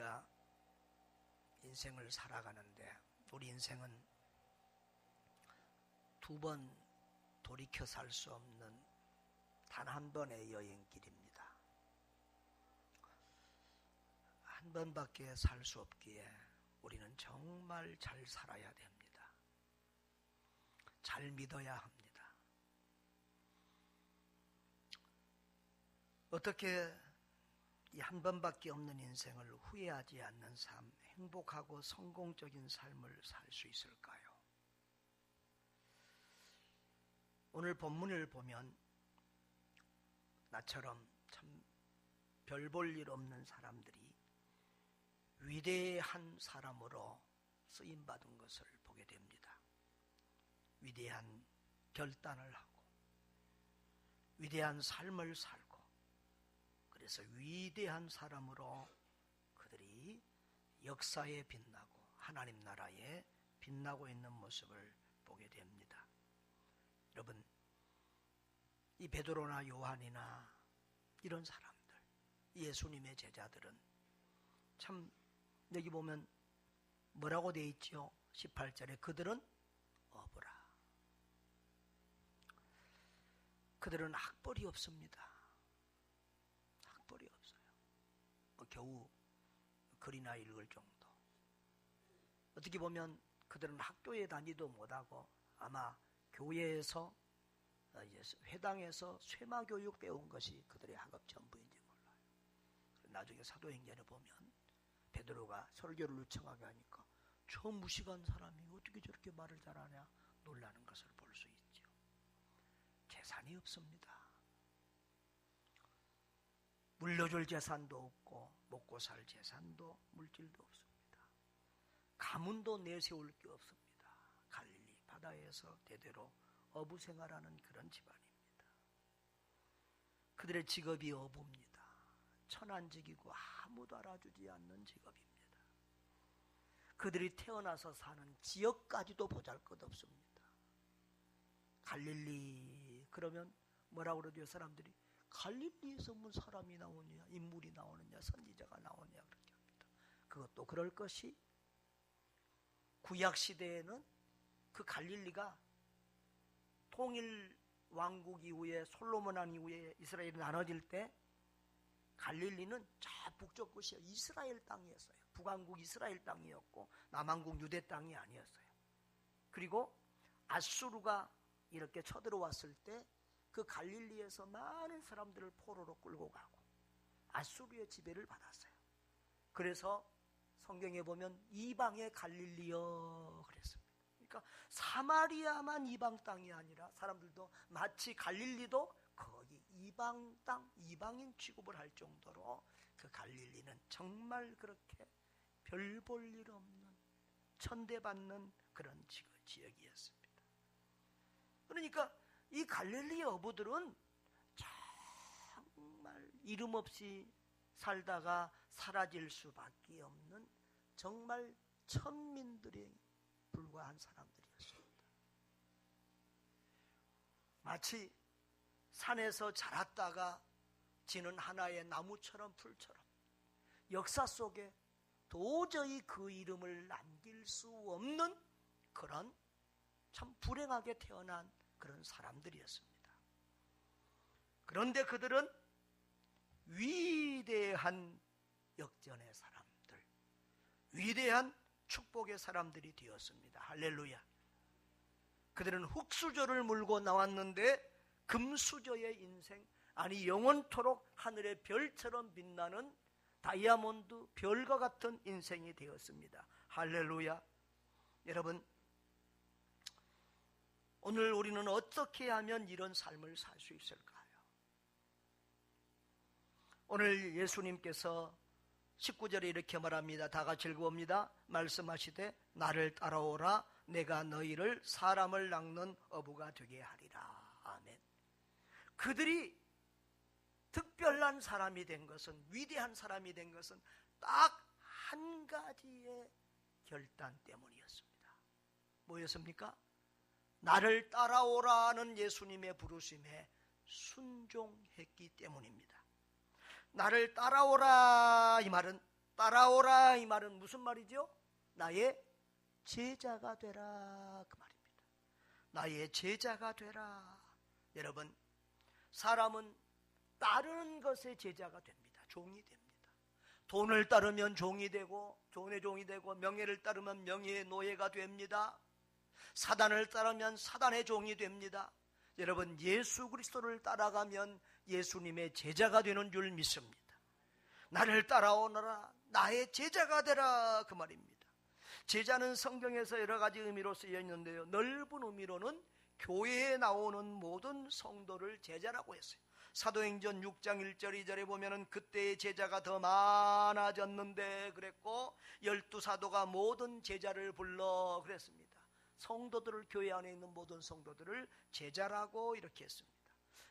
우리가 인생을 살아가는데 우리 인생은 두 번 돌이켜 살 수 없는 단 한 번의 여행길입니다. 한 번밖에 살 수 없기에 우리는 정말 잘 살아야 됩니다. 잘 믿어야 합니다. 어떻게 이 한 번밖에 없는 인생을 후회하지 않는 삶, 행복하고 성공적인 삶을 살 수 있을까요? 오늘 본문을 보면 나처럼 참 별 볼 일 없는 사람들이 위대한 사람으로 쓰임받은 것을 보게 됩니다. 위대한 결단을 하고 위대한 삶을 살고 그래서 위대한 사람으로 그들이 역사에 빛나고 하나님 나라에 빛나고 있는 모습을 보게 됩니다. 여러분, 이 베드로나 요한이나 이런 사람들, 예수님의 제자들은 참 여기 보면 뭐라고 돼 있죠? 18절에 그들은 어부라. 그들은 학벌이 없습니다. 학벌이 없어요. 겨우 글이나 읽을 정도. 어떻게 보면 그들은 학교에 다니도 못하고 아마 교회에서 회당에서 쇠마교육 배운 것이 그들의 학업 전부인지 몰라요. 나중에 사도행전에 보면 베드로가 설교를 요청하게 하니까 저 무식한 사람이 어떻게 저렇게 말을 잘하냐 놀라는 것을 볼 수 있죠. 재산이 없습니다. 물려줄 재산도 없고 먹고 살 재산도 물질도 없습니다. 가문도 내세울 게 없습니다. 갈릴리 바다에서 대대로 어부 생활하는 그런 집안입니다. 그들의 직업이 어부입니다. 천한직이고 아무도 알아주지 않는 직업입니다. 그들이 태어나서 사는 지역까지도 보잘것없습니다. 갈릴리 그러면 뭐라고 그러죠? 사람들이 갈릴리에서 무슨 사람이 나오냐, 인물이 나오느냐, 선지자가 나오냐 그렇게 합니다. 그것도 그럴 것이 구약 시대에는 그 갈릴리가 통일 왕국 이후에 솔로몬왕 이후에 이스라엘이 나눠질 때 갈릴리는 저 북쪽 끝이 이스라엘 땅이었어요. 북왕국 이스라엘 땅이었고 남왕국 유대 땅이 아니었어요. 그리고 아수르가 이렇게 쳐들어왔을 때 그 갈릴리에서 많은 사람들을 포로로 끌고 가고 아수르의 지배를 받았어요. 그래서 성경에 보면 이방의 갈릴리여 그랬습니다. 그러니까 사마리아만 이방 땅이 아니라 사람들도 마치 갈릴리도 거기 이방 땅, 이방인 취급을 할 정도로 그 갈릴리는 정말 그렇게 별 볼 일 없는 천대받는 그런 지역이었습니다. 그러니까 이 갈릴리 어부들은 정말 이름 없이 살다가 사라질 수밖에 없는 정말 천민들에 불과한 사람들이었습니다. 마치 산에서 자랐다가 지는 하나의 나무처럼 풀처럼 역사 속에 도저히 그 이름을 남길 수 없는 그런 참 불행하게 태어난 그런 사람들이었습니다. 그런데 그들은 위대한 역전의 사람들, 위대한 축복의 사람들이 되었습니다. 할렐루야. 그들은 흙수저를 물고 나왔는데 금수저의 인생, 아니 영원토록 하늘의 별처럼 빛나는 다이아몬드 별과 같은 인생이 되었습니다. 할렐루야. 여러분, 오늘 우리는 어떻게 하면 이런 삶을 살 수 있을까요? 오늘 예수님께서 19절에 이렇게 말합니다. 다 같이 읽어봅니다. 말씀하시되 나를 따라오라 내가 너희를 사람을 낚는 어부가 되게 하리라. 아멘. 그들이 특별한 사람이 된 것은, 위대한 사람이 된 것은 딱 한 가지의 결단 때문이었습니다. 뭐였습니까? 나를 따라오라는 예수님의 부르심에 순종했기 때문입니다. 나를 따라오라 이 말은 따라오라 이 말은 무슨 말이죠? 나의 제자가 되라 그 말입니다. 나의 제자가 되라. 여러분, 사람은 따르는 것에 제자가 됩니다. 종이 됩니다. 돈을 따르면 종이 되고, 돈의 종이 되고, 명예를 따르면 명예의 노예가 됩니다. 사단을 따르면 사단의 종이 됩니다. 여러분, 예수 그리스도를 따라가면 예수님의 제자가 되는 줄 믿습니다. 나를 따라오너라, 나의 제자가 되라 그 말입니다. 제자는 성경에서 여러 가지 의미로 쓰여 있는데요, 넓은 의미로는 교회에 나오는 모든 성도를 제자라고 했어요. 사도행전 6장 1절 2절에 보면은 그때의 제자가 더 많아졌는데 그랬고, 12사도가 모든 제자를 불러 그랬습니다. 성도들을, 교회 안에 있는 모든 성도들을 제자라고 이렇게 했습니다.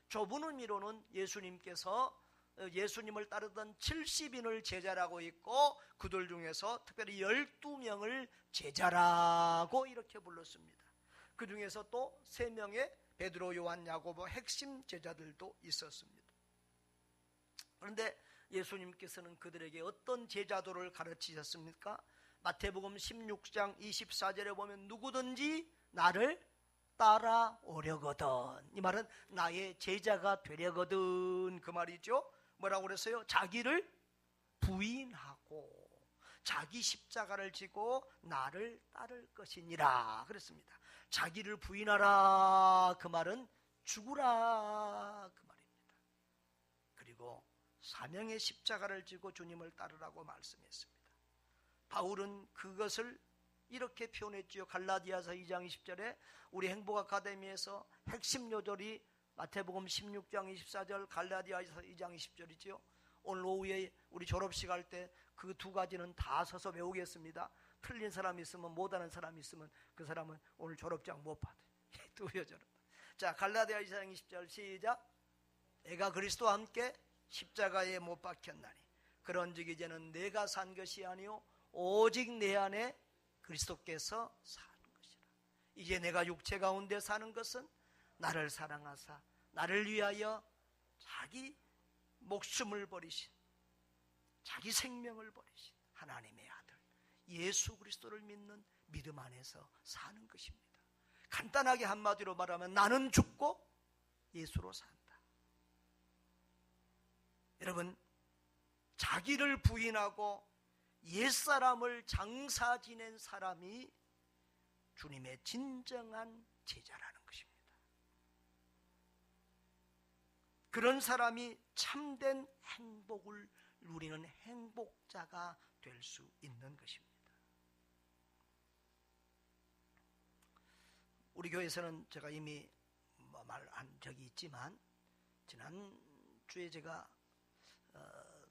좁은 의미로는 예수님께서 예수님을 따르던 70인을 제자라고 했고, 그들 중에서 특별히 12명을 제자라고 이렇게 불렀습니다. 그 중에서 또 3명의 베드로, 요한, 야고보 핵심 제자들도 있었습니다. 그런데 예수님께서는 그들에게 어떤 제자도를 가르치셨습니까? 마태복음 16장 24절에 보면 누구든지 나를 따라오려거든, 이 말은 나의 제자가 되려거든 그 말이죠. 뭐라고 그랬어요? 자기를 부인하고 자기 십자가를 지고 나를 따를 것이니라 그랬습니다. 자기를 부인하라 그 말은 죽으라 그 말입니다. 그리고 사명의 십자가를 지고 주님을 따르라고 말씀했습니다. 바울은 그것을 이렇게 표현했지요. 갈라디아서 2장 20절에 우리 행복 아카데미에서 핵심 요절이 마태복음 16장 24절, 갈라디아서 2장 20절이지요. 오늘 오후에 우리 졸업식 할 때 그 두 가지는 다 서서 외우겠습니다. 틀린 사람이 있으면, 못하는 사람이 있으면 그 사람은 오늘 졸업장 못 받아요. 두 요절은. 자, 갈라디아 2장 20절 시작. 내가 그리스도와 함께 십자가에 못 박혔나니 그런즉 이제는 내가 산 것이 아니요 오직 내 안에 그리스도께서 사는 것이라. 이제 내가 육체 가운데 사는 것은 나를 사랑하사 나를 위하여 자기 목숨을 버리신, 자기 생명을 버리신 하나님의 아들 예수 그리스도를 믿는 믿음 안에서 사는 것입니다. 간단하게 한마디로 말하면 나는 죽고 예수로 산다. 여러분, 자기를 부인하고 옛사람을 장사 지낸 사람이 주님의 진정한 제자라는 것입니다. 그런 사람이 참된 행복을 누리는 행복자가 될 수 있는 것입니다. 우리 교회에서는 제가 이미 말한 적이 있지만, 지난주에 제가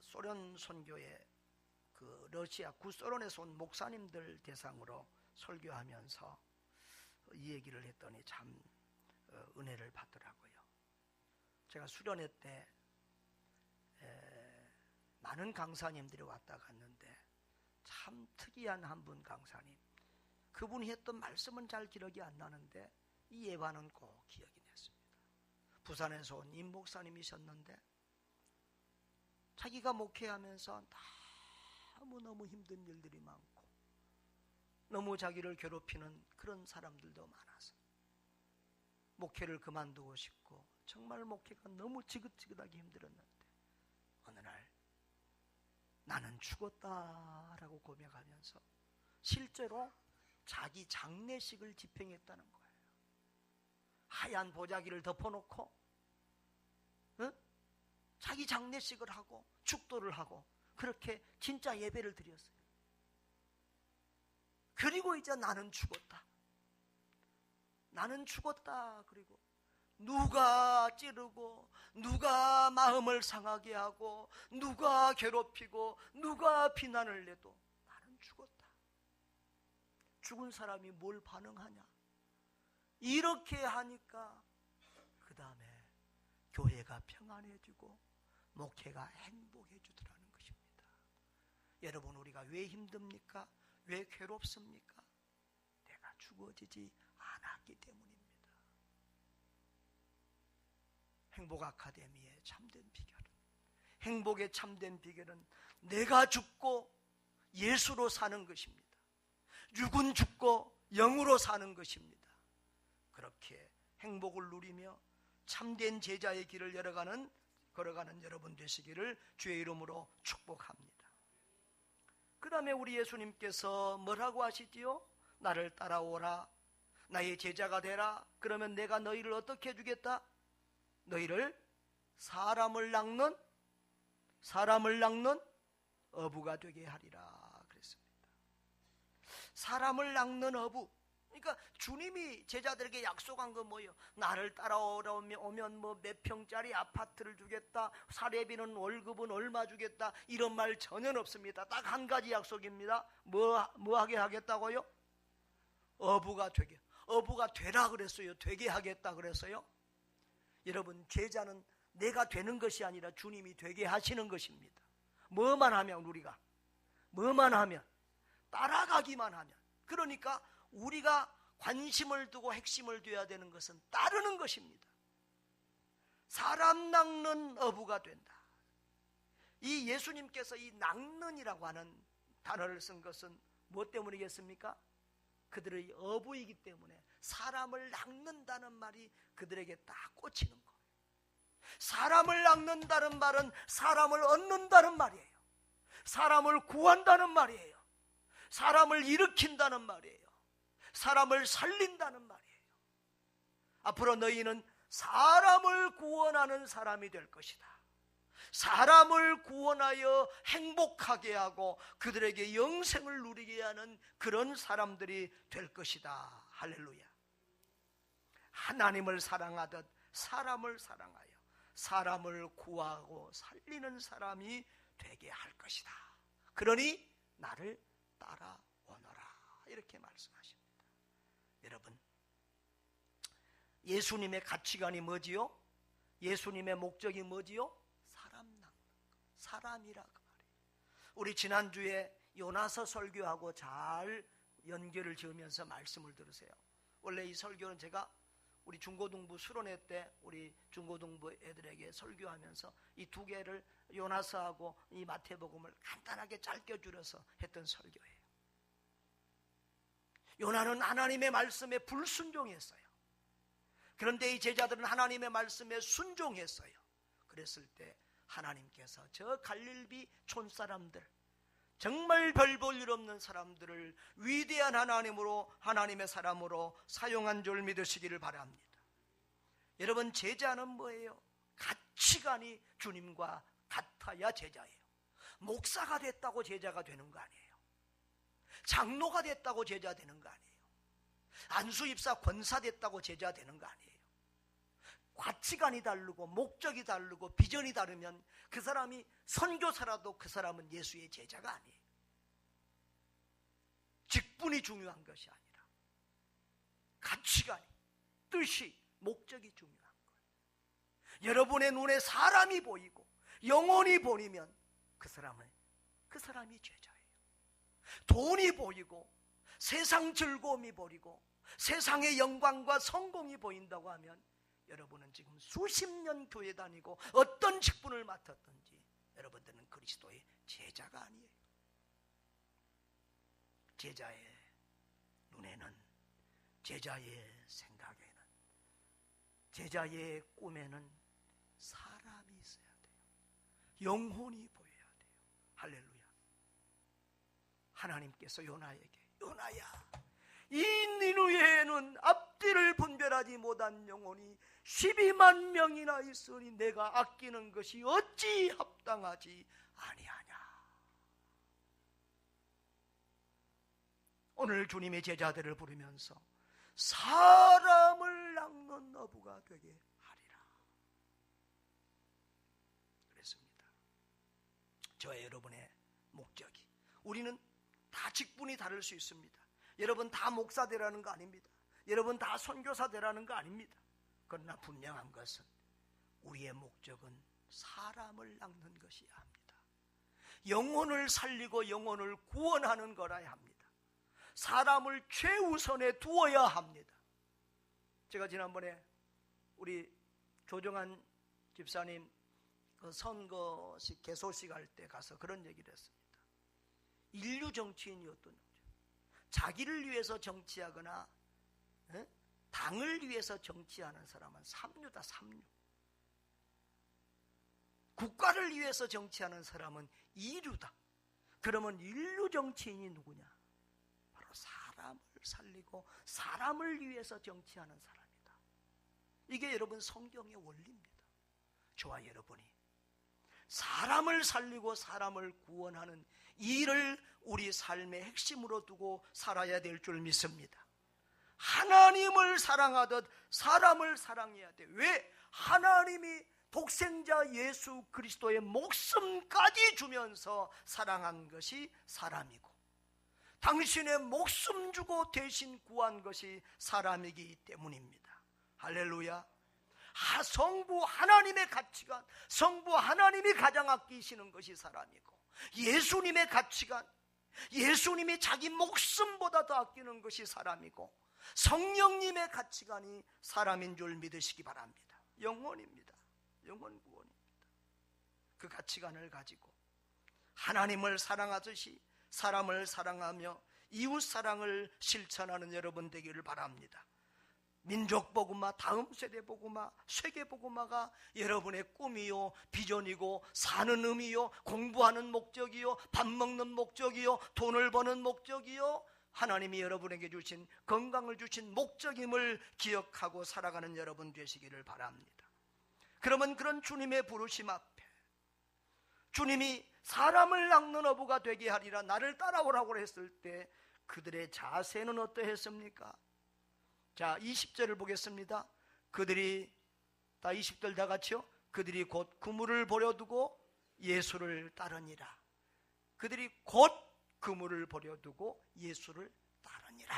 소련 선교회 그 러시아 구소련에서 온 목사님들 대상으로 설교하면서 이 얘기를 했더니 참 은혜를 받더라고요. 제가 수련회 때 많은 강사님들이 왔다 갔는데 참 특이한 한 분 강사님, 그분이 했던 말씀은 잘 기억이 안 나는데 이 예반은 꼭 기억이 났습니다. 부산에서 온 임 목사님이셨는데 자기가 목회하면서 너무너무 힘든 일들이 많고 너무 자기를 괴롭히는 그런 사람들도 많아서 목회를 그만두고 싶고 정말 목회가 너무 지긋지긋하게 힘들었는데 어느 날 나는 죽었다라고 고백하면서 실제로 자기 장례식을 집행했다는 거예요. 하얀 보자기를 덮어놓고 자기 장례식을 하고 축도를 하고 그렇게 진짜 예배를 드렸어요. 그리고 이제 나는 죽었다. 나는 죽었다. 그리고 누가 찌르고 누가 마음을 상하게 하고 누가 괴롭히고 누가 비난을 내도 나는 죽었다. 죽은 사람이 뭘 반응하냐? 이렇게 하니까 그 다음에 교회가 평안해지고 목회가 행복해지더라는 것입니다. 여러분, 우리가 왜 힘듭니까? 왜 괴롭습니까? 내가 죽어지지 않았기 때문입니다. 행복 아카데미의 참된 비결은, 행복의 참된 비결은 내가 죽고 예수로 사는 것입니다. 육은 죽고 영으로 사는 것입니다. 그렇게 행복을 누리며 참된 제자의 길을 걸어가는 여러분 되시기를 주의 이름으로 축복합니다. 그 다음에 우리 예수님께서 뭐라고 하시지요? 나를 따라오라, 나의 제자가 되라. 그러면 내가 너희를 어떻게 해주겠다? 너희를 사람을 낚는 어부가 되게 하리라 그랬습니다. 사람을 낚는 어부. 그러니까 주님이 제자들에게 약속한 건 뭐예요? 나를 따라오면 뭐 몇 평짜리 아파트를 주겠다, 사례비는 월급은 얼마 주겠다, 이런 말 전혀 없습니다. 딱 한 가지 약속입니다. 뭐 하게 하겠다고요? 어부가 되라 그랬어요? 되게 하겠다 그랬어요? 여러분, 제자는 내가 되는 것이 아니라 주님이 되게 하시는 것입니다. 뭐만 하면 따라가기만 하면. 그러니까 우리가 관심을 두고 핵심을 둬야 되는 것은 따르는 것입니다. 사람 낚는 어부가 된다. 이 예수님께서 이 낚는이라고 하는 단어를 쓴 것은 무엇 때문이겠습니까? 그들의 어부이기 때문에 사람을 낚는다는 말이 그들에게 딱 꽂히는 거예요. 사람을 낚는다는 말은 사람을 얻는다는 말이에요. 사람을 구한다는 말이에요. 사람을 일으킨다는 말이에요. 사람을 살린다는 말이에요. 앞으로 너희는 사람을 구원하는 사람이 될 것이다. 사람을 구원하여 행복하게 하고 그들에게 영생을 누리게 하는 그런 사람들이 될 것이다. 할렐루야. 하나님을 사랑하듯 사람을 사랑하여 사람을 구하고 살리는 사람이 되게 할 것이다. 그러니 나를 따라오너라, 이렇게 말씀하십니다. 여러분, 예수님의 가치관이 뭐지요? 예수님의 목적이 뭐지요? 사람이라 그 말이에요. 우리 지난주에 요나서 설교하고 잘 연결을 지으면서 말씀을 들으세요. 원래 이 설교는 제가 우리 중고등부 수련회 때 우리 중고등부 애들에게 설교하면서 이 두 개를 요나서하고 이 마태복음을 간단하게 짧게 줄여서 했던 설교예요. 요나는 하나님의 말씀에 불순종했어요. 그런데 이 제자들은 하나님의 말씀에 순종했어요. 그랬을 때 하나님께서 저 갈릴리 촌사람들, 정말 별 볼 일 없는 사람들을 위대한 하나님으로, 하나님의 사람으로 사용한 줄 믿으시기를 바랍니다. 여러분, 제자는 뭐예요? 가치관이 주님과 같아야 제자예요. 목사가 됐다고 제자가 되는 거 아니에요. 장로가 됐다고 제자 되는 거 아니에요. 안수입사 권사 됐다고 제자 되는 거 아니에요. 가치관이 다르고 목적이 다르고 비전이 다르면 그 사람이 선교사라도 그 사람은 예수의 제자가 아니에요. 직분이 중요한 것이 아니라 가치관이, 뜻이, 목적이 중요한 거예요. 여러분의 눈에 사람이 보이고 영혼이 보이면 그 사람이 제자예요. 돈이 보이고 세상 즐거움이 보이고 세상의 영광과 성공이 보인다고 하면 여러분은 지금 수십 년 교회 다니고 어떤 직분을 맡았든지 여러분들은 그리스도의 제자가 아니에요. 제자의 눈에는, 제자의 생각에는, 제자의 꿈에는 사람이 있어야 돼요. 영혼이 보여야 돼요. 할렐루야. 하나님께서 요나에게, 요나야, 이 니느웨에는 앞뒤를 분별하지 못한 영혼이 12만 명이나 있으니 내가 아끼는 것이 어찌 합당하지 아니하냐. 오늘 주님의 제자들을 부르면서 사람을 낚는 어부가 되게 하리라 그랬습니다. 저와 여러분의 목적이, 우리는 다 직분이 다를 수 있습니다. 여러분 다 목사 되라는 거 아닙니다. 여러분 다 선교사 되라는 거 아닙니다. 그러나 분명한 것은 우리의 목적은 사람을 낚는 것이어야 합니다. 영혼을 살리고 영혼을 구원하는 거라야 합니다. 사람을 최우선에 두어야 합니다. 제가 지난번에 우리 조정한 집사님 그 선거식 개소식 할 때 가서 그런 얘기를 했습니다. 인류 인류 정치인이 어떤 자기를 위해서 정치하거나 당을 위해서 정치하는 사람은 삼류다. 삼류. 국가를 위해서 정치하는 사람은 이류다. 그러면 인류 정치인이 누구냐? 바로 사람을 살리고 사람을 위해서 정치하는 사람이다. 이게 여러분 성경의 원리입니다. 저와 여러분이 사람을 살리고 사람을 구원하는 일을 우리 삶의 핵심으로 두고 살아야 될 줄 믿습니다. 하나님을 사랑하듯 사람을 사랑해야 돼. 왜? 하나님이 독생자 예수 그리스도의 목숨까지 주면서 사랑한 것이 사람이고, 당신의 목숨 주고 대신 구한 것이 사람이기 때문입니다. 할렐루야. 성부 하나님의 가치관, 성부 하나님이 가장 아끼시는 것이 사람이고, 예수님의 가치관, 예수님이 자기 목숨보다 더 아끼는 것이 사람이고, 성령님의 가치관이 사람인 줄 믿으시기 바랍니다. 영원입니다. 영원 구원입니다. 그 가치관을 가지고 하나님을 사랑하듯이 사람을 사랑하며 이웃 사랑을 실천하는 여러분 되기를 바랍니다. 민족 복음화, 다음 세대 복음화, 세계 복음화가 여러분의 꿈이요, 비전이고, 사는 의미요, 공부하는 목적이요, 밥 먹는 목적이요, 돈을 버는 목적이요, 하나님이 여러분에게 주신 건강을 주신 목적임을 기억하고 살아가는 여러분 되시기를 바랍니다. 그러면 그런 주님의 부르심 앞에 주님이 사람을 낚는 어부가 되게 하리라, 나를 따라오라고 했을 때 그들의 자세는 어떠했습니까? 자, 20절을 보겠습니다. 그들이 다 20절 다 같이요. 그들이 곧 그물을 버려두고 예수를 따르니라. 그들이 곧 그물을 버려두고 예수를 따르니라.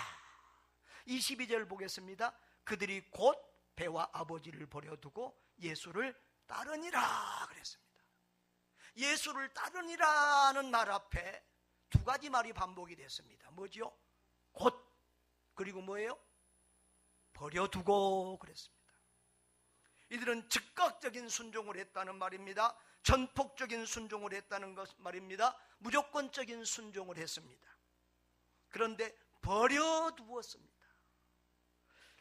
22절 보겠습니다. 그들이 곧 배와 아버지를 버려두고 예수를 따르니라 그랬습니다. 예수를 따르니라는 말 앞에 두 가지 말이 반복이 됐습니다. 뭐죠? 곧, 그리고 뭐예요? 버려두고 그랬습니다. 이들은 즉각적인 순종을 했다는 말입니다. 전폭적인 순종을 했다는 것 말입니다. 무조건적인 순종을 했습니다. 그런데 버려두었습니다.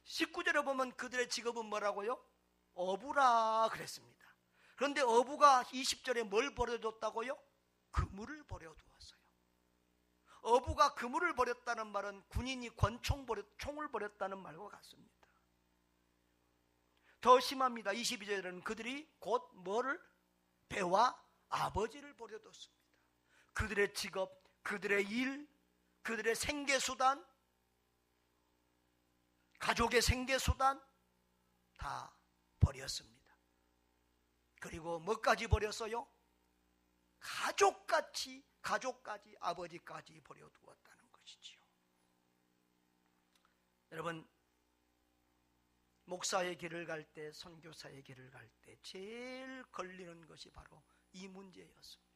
19절에 보면 그들의 직업은 뭐라고요? 어부라 그랬습니다. 그런데 어부가 20절에 뭘 버려뒀다고요? 그물을 버려두었어요. 어부가 그물을 버렸다는 말은 군인이 총을 버렸다는 말과 같습니다. 더 심합니다. 22절에는 그들이 곧 뭐를? 배와 아버지를 버려뒀습니다. 그들의 직업, 그들의 일, 그들의 생계수단, 가족의 생계수단 다 버렸습니다. 그리고 뭐까지 버렸어요? 가족까지 아버지까지 버려두었다는 것이지요. 여러분, 목사의 길을 갈 때, 선교사의 길을 갈 때 제일 걸리는 것이 바로 이 문제였습니다.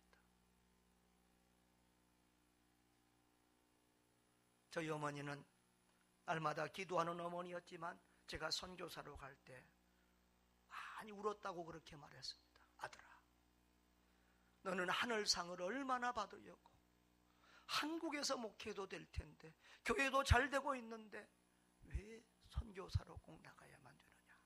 저희 어머니는 날마다 기도하는 어머니였지만 제가 선교사로 갈 때 많이 울었다고 그렇게 말했습니다. 아들아, 너는 하늘상을 얼마나 받으려고, 한국에서 목회도 될 텐데, 교회도 잘 되고 있는데 왜 선교사로 꼭 나가야만 되느냐.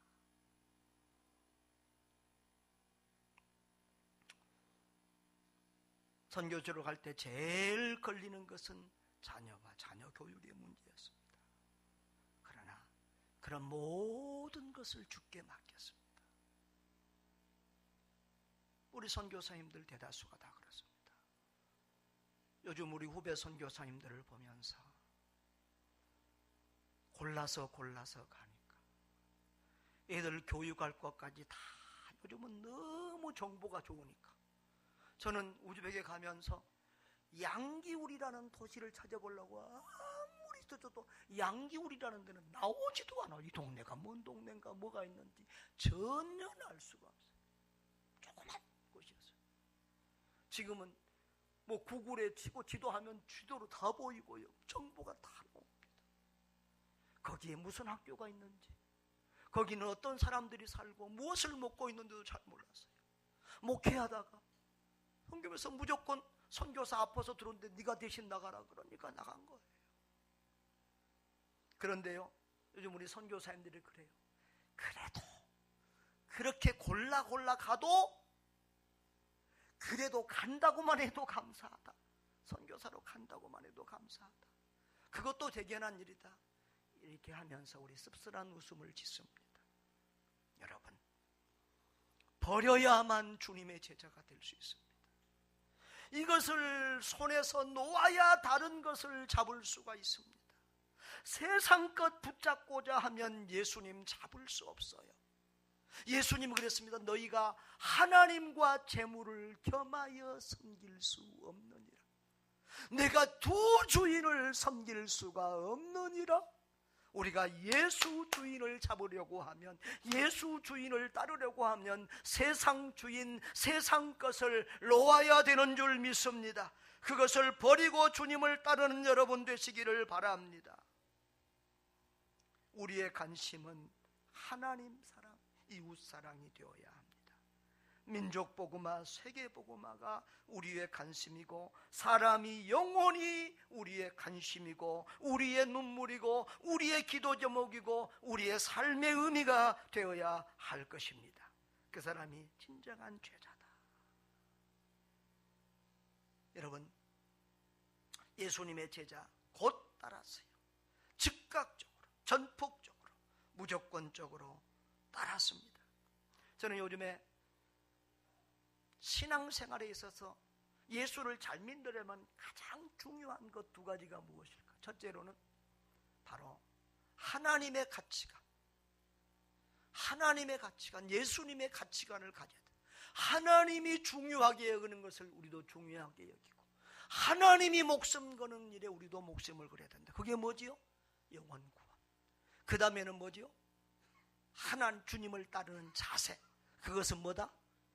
선교지로 갈 때 제일 걸리는 것은 자녀와 자녀 교육의 문제였습니다. 그러나 그런 모든 것을 주께 맡겼습니다. 우리 선교사님들 대다수가 다 그렇습니다. 요즘 우리 후배 선교사님들을 보면서 골라서 가니까 애들 교육할 것까지 다 요즘은 너무 정보가 좋으니까 저는 우즈벡에 가면서 양기울이라는 도시를 찾아보려고 아무리 찾아도 양기울이라는 데는 나오지도 않아. 이 동네가 뭔 동네인가 뭐가 있는지 전혀 알 수가 없어요. 조그만 곳이었어요. 지금은 뭐 구글에 치고 지도하면 지도로 다 보이고요. 정보가 다 나옵니다. 거기에 무슨 학교가 있는지, 거기는 어떤 사람들이 살고 무엇을 먹고 있는지도 잘 몰랐어요. 목회하다가 성경에서 무조건 선교사 아파서 들어오는데 네가 대신 나가라 그러니까 나간 거예요. 그런데요, 요즘 우리 선교사님들이 그래요. 그래도 그렇게 골라 가도 그래도 간다고만 해도 감사하다. 선교사로 간다고만 해도 감사하다. 그것도 대견한 일이다. 이렇게 하면서 우리 씁쓸한 웃음을 짓습니다. 여러분, 버려야만 주님의 제자가 될 수 있습니다. 이것을 손에서 놓아야 다른 것을 잡을 수가 있습니다. 세상 것 붙잡고자 하면 예수님 잡을 수 없어요. 예수님은 그랬습니다. 너희가 하나님과 재물을 겸하여 섬길 수 없느니라. 내가 두 주인을 섬길 수가 없느니라. 우리가 예수 주인을 잡으려고 하면, 예수 주인을 따르려고 하면 세상 주인, 세상 것을 놓아야 되는 줄 믿습니다. 그것을 버리고 주님을 따르는 여러분 되시기를 바랍니다. 우리의 관심은 하나님 사랑, 이웃 사랑이 되어야 합니다. 민족 복음화, 세계 복음화가 우리의 관심이고, 사람이 영원히 우리의 관심이고, 우리의 눈물이고, 우리의 기도 제목이고, 우리의 삶의 의미가 되어야 할 것입니다. 그 사람이 진정한 제자다. 여러분, 예수님의 제자 곧 따랐어요. 즉각적으로, 전폭적으로, 무조건적으로 따랐습니다. 저는 요즘에 신앙생활에 있어서 예수를 잘 믿으려면 가장 중요한 것 두 가지가 무엇일까? 첫째로는 바로 하나님의 가치관, 하나님의 가치관, 예수님의 가치관을 가져야 돼. 하나님이 중요하게 여기는 것을 우리도 중요하게 여기고, 하나님이 목숨 거는 일에 우리도 목숨을 걸어야 된다. 그게 뭐지요? 영원 구원. 그 다음에는 뭐지요? 하나님 주님을 따르는 자세. 그것은 뭐다?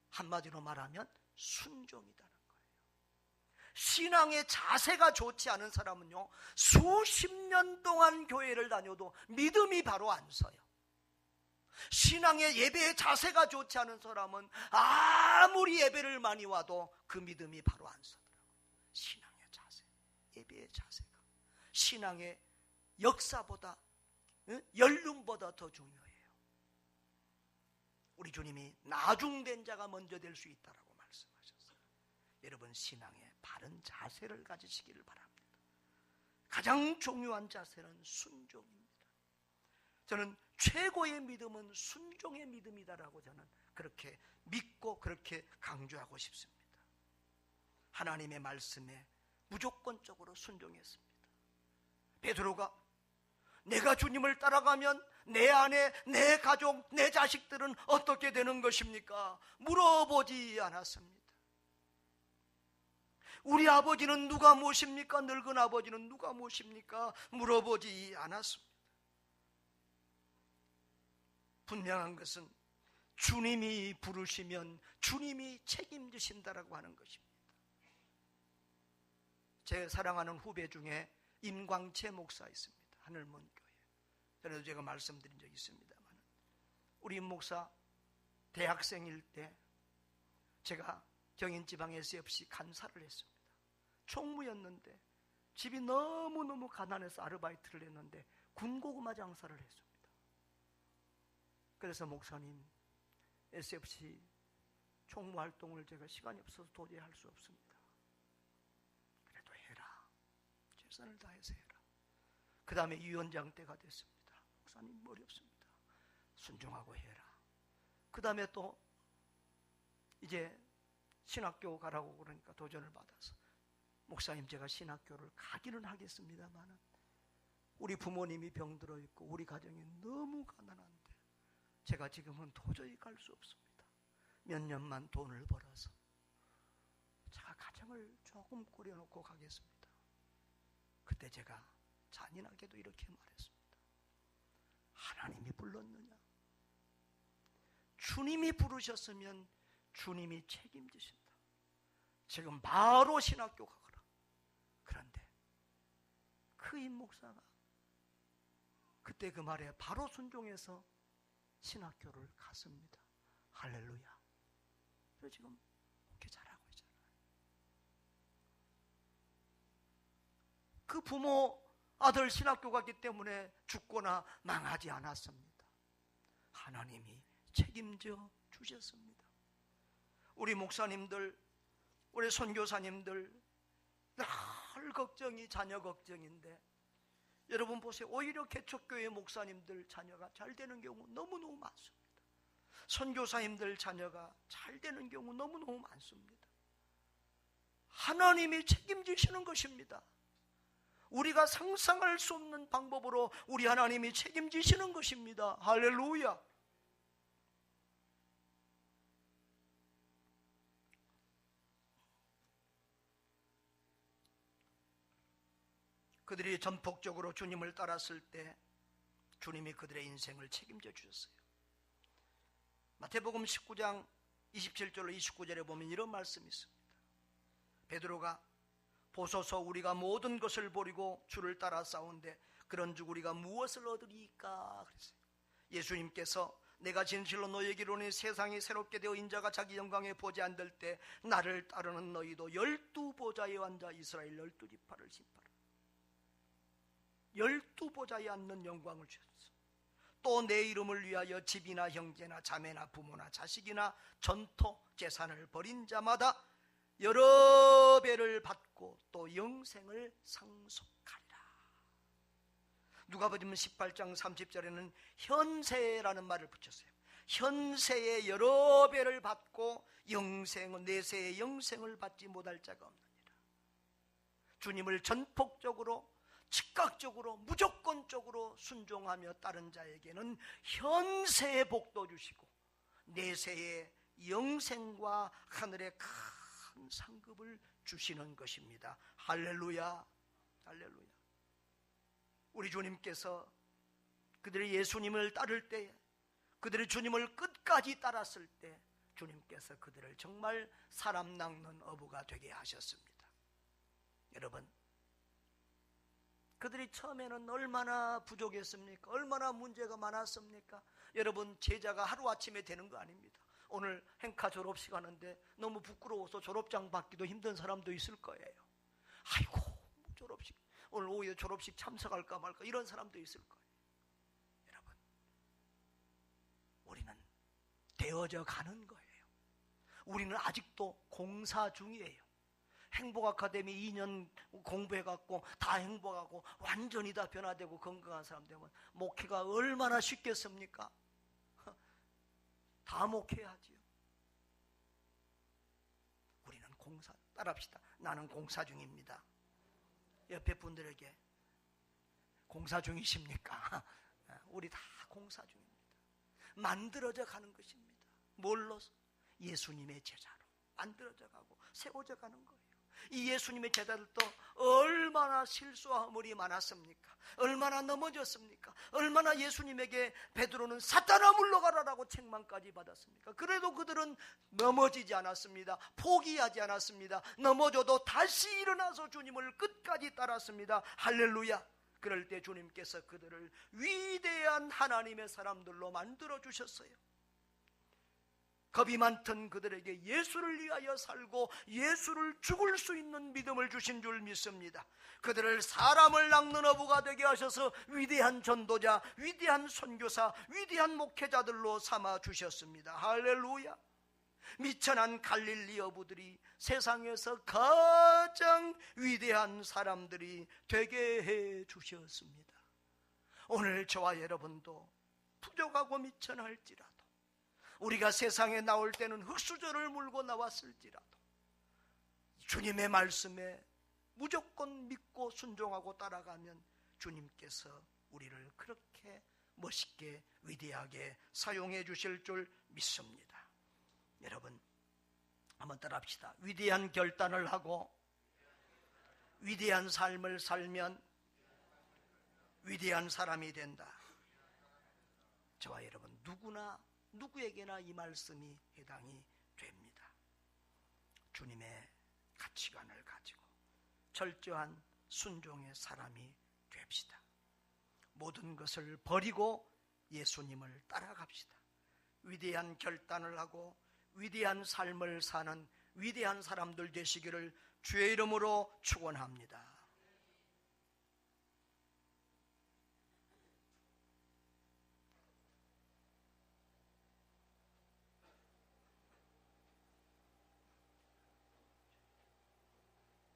한마디로 말하면 순종이다는 거예요. 신앙의 자세가 좋지 않은 사람은요, 수십 년 동안 교회를 다녀도 믿음이 바로 안 서요. 신앙의 예배의 자세가 좋지 않은 사람은 아무리 예배를 많이 와도 그 믿음이 바로 안 서더라고요. 신앙의 자세, 예배의 자세가 신앙의 역사보다, 연륜보다 더 중요해요. 우리 주님이 나중된 자가 먼저 될 수 있다라고 말씀하셨어요. 여러분, 신앙의 바른 자세를 가지시기를 바랍니다. 가장 중요한 자세는 순종입니다. 저는 최고의 믿음은 순종의 믿음이다라고 저는 그렇게 믿고 그렇게 강조하고 싶습니다. 하나님의 말씀에 무조건적으로 순종했습니다. 베드로가 내가 주님을 따라가면 내 아내, 내 가족, 내 자식들은 어떻게 되는 것입니까? 물어보지 않았습니다. 우리 아버지는 누가 모십니까? 늙은 아버지는 누가 모십니까? 물어보지 않았습니다. 분명한 것은 주님이 부르시면 주님이 책임지신다라고 하는 것입니다. 제 사랑하는 후배 중에 임광채 목사 있습니다. 하늘문 교회. 전에도 제가 말씀드린 적이 있습니다만, 우리 임 목사 대학생일 때 제가 경인지방 SFC 간사를 했습니다. 총무였는데 집이 너무너무 가난해서 아르바이트를 했는데 군고구마 장사를 했습니다. 그래서 목사님, SFC 총무 활동을 제가 시간이 없어서 도저히 할 수 없습니다. 그래도 해라. 최선을 다해서 해라. 그 다음에 위원장 때가 됐습니다. 목사님 머리 없습니다. 순종하고 해라. 그 다음에 또 이제 신학교 가라고 그러니까 도전을 받아서, 목사님 제가 신학교를 가기는 하겠습니다만 우리 부모님이 병들어 있고 우리 가정이 너무 가난한데 제가 지금은 도저히 갈 수 없습니다. 몇 년만 돈을 벌어서 제가 가정을 조금 꾸려놓고 가겠습니다. 그때 제가 잔인하게도 이렇게 말했습니다. 하나님이 불렀느냐? 주님이 부르셨으면 주님이 책임지신다. 지금 바로 신학교 가거라. 그런데 그 임 목사가 그때 그 말에 바로 순종해서 신학교를 갔습니다. 할렐루야. 그래서 지금 그렇게 잘하고 있잖아요. 그 부모 아들 신학교 갔기 때문에 죽거나 망하지 않았습니다. 하나님이 책임져 주셨습니다. 우리 목사님들, 우리 선교사님들 늘 걱정이 자녀 걱정인데, 여러분 보세요. 오히려 개척교회 목사님들 자녀가 잘 되는 경우 너무너무 많습니다. 선교사님들 자녀가 잘 되는 경우 너무너무 많습니다. 하나님이 책임지시는 것입니다. 우리가 상상할 수 없는 방법으로 우리 하나님이 책임지시는 것입니다. 할렐루야. 그들이 전폭적으로 주님을 따랐을 때 주님이 그들의 인생을 책임져 주셨어요. 마태복음 19장 27절로 29절에 보면 이런 말씀이 있습니다. 베드로가 보소서 우리가 모든 것을 버리고 주를 따라 싸운데 그런즉 우리가 무엇을 얻으리까 그랬어요. 예수님께서 내가 진실로 너희에게 이르노니 세상이 새롭게 되어 인자가 자기 영광에 보지 않을 때 나를 따르는 너희도 12보좌에 앉아 이스라엘 12지파를 심판하라. 12보좌에 앉는 영광을 주셨어. 또 내 이름을 위하여 집이나 형제나 자매나 부모나 자식이나 전토 재산을 버린 자마다 여러 배를 받고 또 영생을 상속하리라. 누가복음 18장 30절에는 현세라는 말을 붙였어요. 현세에 여러 배를 받고 영생은 내세의 영생을 받지 못할 자가 없느니라. 주님을 전폭적으로 즉각적으로 무조건적으로 순종하며 따른 자에게는 현세의 복도 주시고 내세의 영생과 하늘의 큰 상급을 주시는 것입니다. 할렐루야, 할렐루야. 우리 주님께서 그들이 예수님을 따를 때, 그들이 주님을 끝까지 따랐을 때 주님께서 그들을 정말 사람 낚는 어부가 되게 하셨습니다. 여러분, 그들이 처음에는 얼마나 부족했습니까? 얼마나 문제가 많았습니까? 여러분, 제자가 하루아침에 되는 거 아닙니다. 오늘 행카 졸업식 하는데 너무 부끄러워서 졸업장 받기도 힘든 사람도 있을 거예요. 아이고, 졸업식, 오늘 오후에 졸업식 참석할까 말까 이런 사람도 있을 거예요. 여러분, 우리는 되어져 가는 거예요. 우리는 아직도 공사 중이에요. 행복아카데미 2년 공부해갖고 다 행복하고 완전히 다 변화되고 건강한 사람 되면 목회가 얼마나 쉽겠습니까? 다 목회하지요. 우리는 공사, 따라합시다. 나는 공사 중입니다. 옆에 분들에게 공사 중이십니까? 우리 다 공사 중입니다. 만들어져 가는 것입니다. 뭘로서? 예수님의 제자로 만들어져 가고 세워져 가는 거예요. 이 예수님의 제자들도 얼마나 실수와 허물이 많았습니까? 얼마나 넘어졌습니까? 얼마나 예수님에게 베드로는 사탄아 물러가라라고 책망까지 받았습니까? 그래도 그들은 넘어지지 않았습니다. 포기하지 않았습니다. 넘어져도 다시 일어나서 주님을 끝까지 따랐습니다. 할렐루야. 그럴 때 주님께서 그들을 위대한 하나님의 사람들로 만들어 주셨어요. 겁이 많던 그들에게 예수를 위하여 살고 예수를 죽을 수 있는 믿음을 주신 줄 믿습니다. 그들을 사람을 낚는 어부가 되게 하셔서 위대한 전도자, 위대한 선교사, 위대한 목회자들로 삼아 주셨습니다. 할렐루야. 미천한 갈릴리 어부들이 세상에서 가장 위대한 사람들이 되게 해 주셨습니다. 오늘 저와 여러분도 부족하고 미천할지라도, 우리가 세상에 나올 때는 흙수저를 물고 나왔을지라도 주님의 말씀에 무조건 믿고 순종하고 따라가면 주님께서 우리를 그렇게 멋있게 위대하게 사용해 주실 줄 믿습니다. 여러분, 한번 따라합시다. 위대한 결단을 하고 위대한 삶을 살면 위대한 사람이 된다. 저와 여러분 누구에게나 이 말씀이 해당이 됩니다. 주님의 가치관을 가지고 철저한 순종의 사람이 됩시다. 모든 것을 버리고 예수님을 따라갑시다. 위대한 결단을 하고 위대한 삶을 사는 위대한 사람들 되시기를 주의 이름으로 축원합니다.